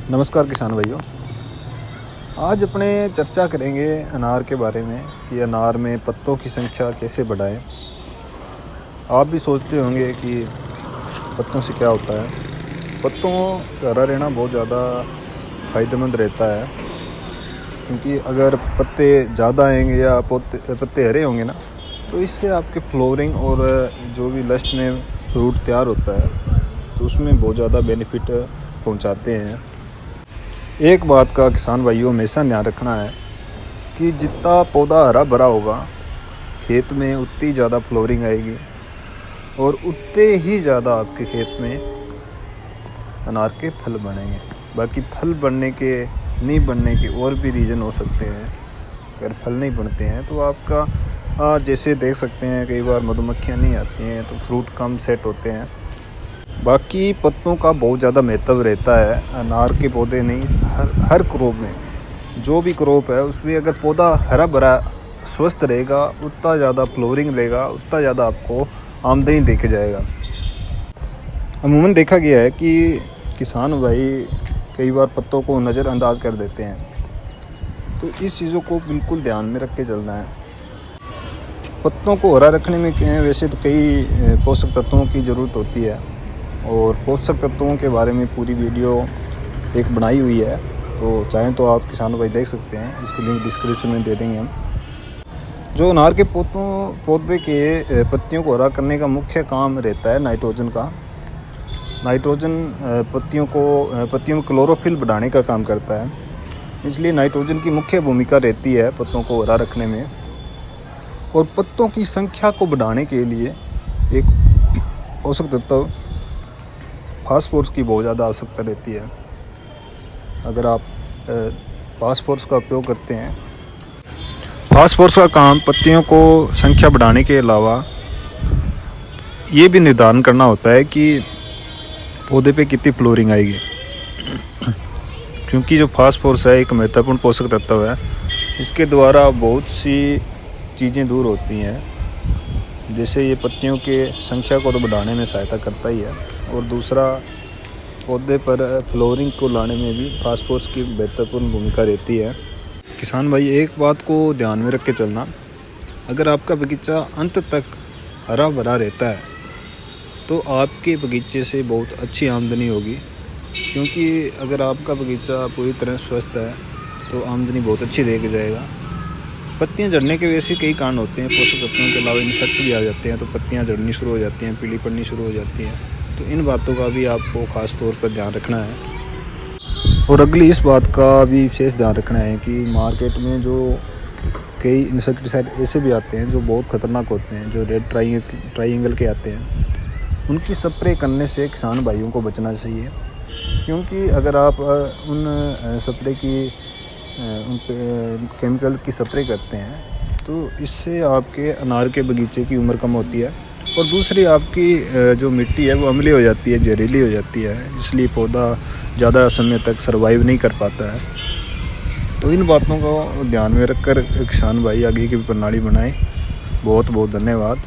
नमस्कार किसान भाइयों। आज अपने चर्चा करेंगे अनार के बारे में कि अनार में पत्तों की संख्या कैसे बढ़ाएं। आप भी सोचते होंगे कि पत्तों से क्या होता है। पत्तों का हरा रहना बहुत ज़्यादा फ़ायदेमंद रहता है, क्योंकि अगर पत्ते ज़्यादा आएंगे या पत्ते हरे होंगे ना, तो इससे आपके फ्लोरिंग और जो भी लस्ट में फ्रूट तैयार होता है तो उसमें बहुत ज़्यादा बेनिफिट पहुंचाते हैं। एक बात का किसान भाइयों हमेशा ध्यान रखना है कि जितना पौधा हरा भरा होगा खेत में उतनी ज़्यादा फ्लोरिंग आएगी और उतने ही ज़्यादा आपके खेत में अनार के फल बनेंगे। बाकी फल बनने के नहीं बनने के और भी रीज़न हो सकते हैं। अगर फल नहीं बनते हैं तो आपका जैसे देख सकते हैं कई बार मधुमक्खियाँ नहीं आती हैं तो फ्रूट कम सेट होते हैं। बाकी पत्तों का बहुत ज़्यादा महत्व रहता है। अनार के पौधे नहीं, हर क्रॉप में, जो भी क्रॉप है उसमें अगर पौधा हरा भरा स्वस्थ रहेगा उतना ज़्यादा फ्लोरिंग लेगा, उतना ज़्यादा आपको आमदनी देके जाएगा। अमूमन देखा गया है कि किसान भाई कई बार पत्तों को नज़रअंदाज कर देते हैं, तो इस चीज़ों को बिल्कुल ध्यान में रख के चलना है। पत्तों को हरा रखने में वैसे तो कई पोषक तत्वों की ज़रूरत होती है और पोषक तत्वों के बारे में पूरी वीडियो एक बनाई हुई है, तो चाहें तो आप किसान भाई देख सकते हैं। इसकी लिंक डिस्क्रिप्शन में दे देंगे हम। जो अनार के पौधे के पत्तियों को हरा करने का मुख्य काम रहता है नाइट्रोजन का। नाइट्रोजन पत्तियों में क्लोरोफिल बढ़ाने का काम करता है, इसलिए नाइट्रोजन की मुख्य भूमिका रहती है पत्तों को हरा रखने में। और पत्तों की संख्या को बढ़ाने के लिए एक पोषक तत्व फास्फोरस की बहुत ज़्यादा आवश्यकता रहती है। अगर आप फास्फोरस का उपयोग करते हैं, फास्फोरस का काम पत्तियों को संख्या बढ़ाने के अलावा ये भी निर्धारण करना होता है कि पौधे पे कितनी फ्लोरिंग आएगी। क्योंकि जो फास्फोरस है एक महत्वपूर्ण पोषक तत्व है, इसके द्वारा बहुत सी चीज़ें दूर होती हैं। जैसे ये पत्तियों के संख्या को तो बढ़ाने में सहायता करता ही है, और दूसरा पौधे पर फ्लोरिंग को लाने में भी फास्फोरस की महत्वपूर्ण भूमिका रहती है। किसान भाई एक बात को ध्यान में रख के चलना, अगर आपका बगीचा अंत तक हरा भरा रहता है तो आपके बगीचे से बहुत अच्छी आमदनी होगी। क्योंकि अगर आपका बगीचा पूरी तरह स्वस्थ है तो आमदनी बहुत अच्छी दे के जाएगा। पत्तियां झड़ने के वैसे कई कारण होते हैं, पोषक तत्वों के अलावा इंसेक्ट भी आ जाते हैं तो पत्तियां झड़नी शुरू हो जाती हैं, पीली पड़नी शुरू हो जाती हैं। तो इन बातों का भी आपको ख़ास तौर पर ध्यान रखना है। और अगली इस बात का भी विशेष ध्यान रखना है कि मार्केट में जो कई इंसेक्टिसाइड ऐसे भी आते हैं जो बहुत ख़तरनाक होते हैं, जो रेड ट्राइंगल के आते हैं, उनकी स्प्रे करने से किसान भाइयों को बचना चाहिए। क्योंकि अगर आप उन केमिकल की स्प्रे करते हैं तो इससे आपके अनार के बगीचे की उम्र कम होती है, और दूसरी आपकी जो मिट्टी है वो अम्लीय हो जाती है, जहरीली हो जाती है, इसलिए पौधा ज़्यादा समय तक सर्वाइव नहीं कर पाता है। तो इन बातों को ध्यान में रखकर किसान भाई आगे की प्रणाली बनाएं। बहुत बहुत धन्यवाद।